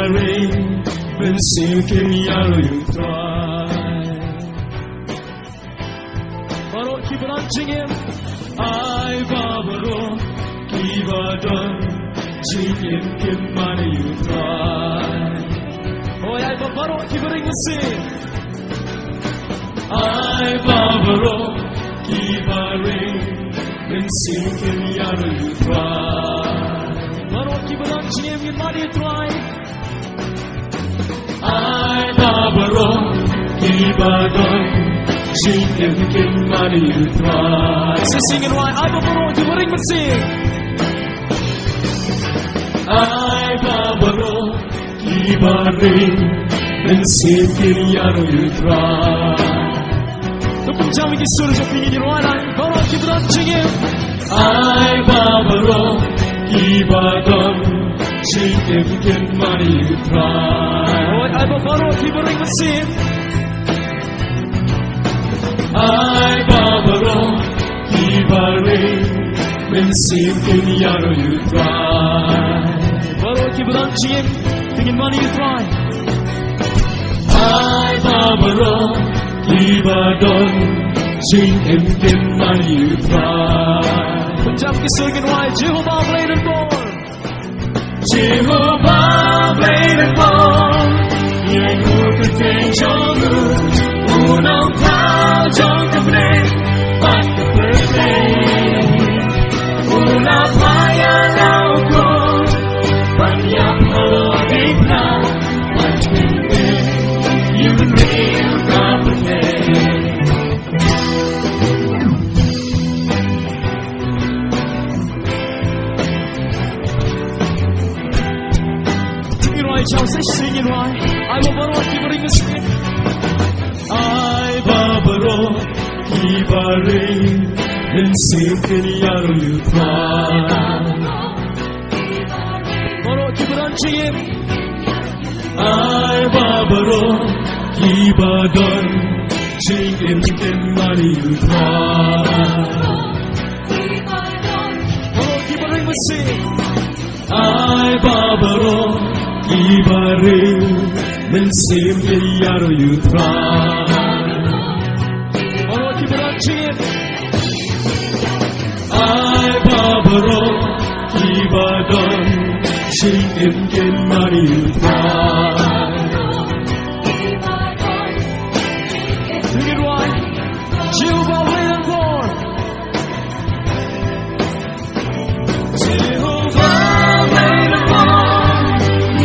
Bari, bên siêu kim yaro yutrai. Baroh keep launching him. I Baroh keep on singing kim mani yutrai. Oh, I Baroh keep sing. I Baroh keep bên siêu kim yaro yutrai. Baroh keep launching him in mani yutrai. I Baroh keep on singing kim mani yutrai. So sing it right. I Baroh keep sing. I Baroh keep bên siêu kim yaro yutrai. Jump in suros opinion in one line. Baroh keep launching him. I Baroh keep on singing kim mani yutrai. Oh, I Baroh keep sing. I Baroh keep bên siêu kim yaro yutrai. Baroh keep launching him. Kim mani yutrai. I Baroh keep on singing kim mani yutrai. Punjab ki singing why Jehovah Blei and born. Jehovah Blei and born. Yang ku ten jonu Nongkhlaw jong Blei Bat Blei. Una paya lau ko Banyap halodikna Bat Blei. You can real comprehend. Chào say sing it right. I Baroh keep sing. I Baroh keep bên siêu kim yaro yutrai. Baroh keep launching him. I Baroh keep on singing kim mani yutrai. Baroh keep sing. I Baroh keep bên siêu kim yaro yutrai. Baroh keep launching him. I Baroh keep on singing kim mani yutrai. Sing it right. Jehovah Blei and born. Jehovah Blei and born.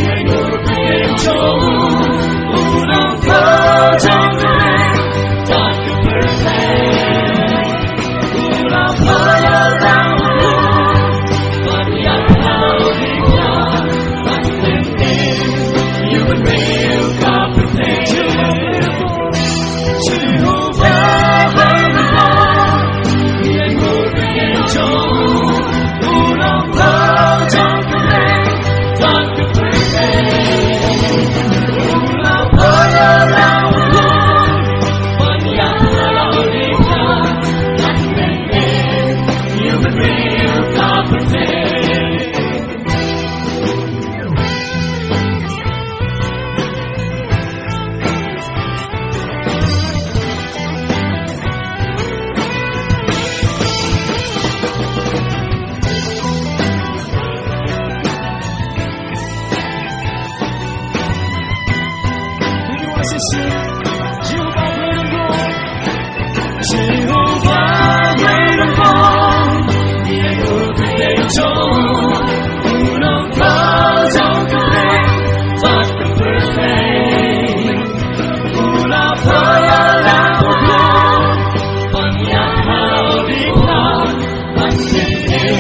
Yang ku ten jonu Nongkhlaw jong Blei Bat Blei. Una paya lau ko Banyap halodikna Bat Blei. You and real comprehend. Jehovah Blei and born. Yang ku ten jonu Nongkhlaw jong Blei Bat Blei. Una paya lau ko Banyap halodikna Bat Blei. You and real comprehend. Jehovah Blei and born. Jehovah Blei and born. Yang ku ten jonu Nongkhlaw jong Blei Bat Blei. Una paya lau ko Banyap halodikna Bat Blei.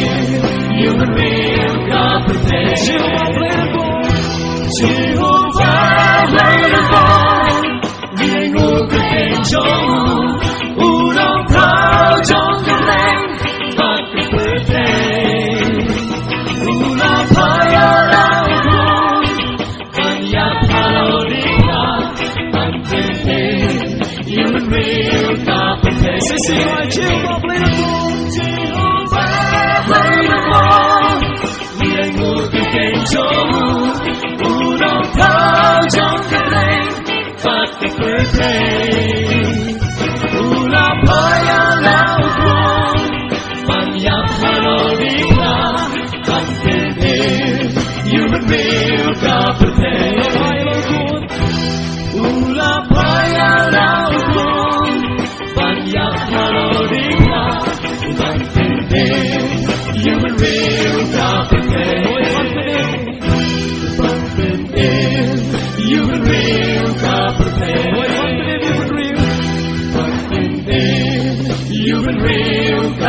You and real comprehend. Jehovah Blei and born. Jehovah Blei and born. Yang ku ten jonu Nongkhlaw jong Blei Bat Blei. Una paya lau ko Banyap halodikna Bat Blei. You and real comprehend. Say sing right. Jehovah Blei and born. Jehovah Blei and born. Yang ku ten jonu thao trong cái đây phát cái phơi thầy ula phaya lao con man yap halo đi na phát cái đây human real kapate ula phaya lao con man yap halo đi na phát cái đây human real kapate human real kapate human real kapate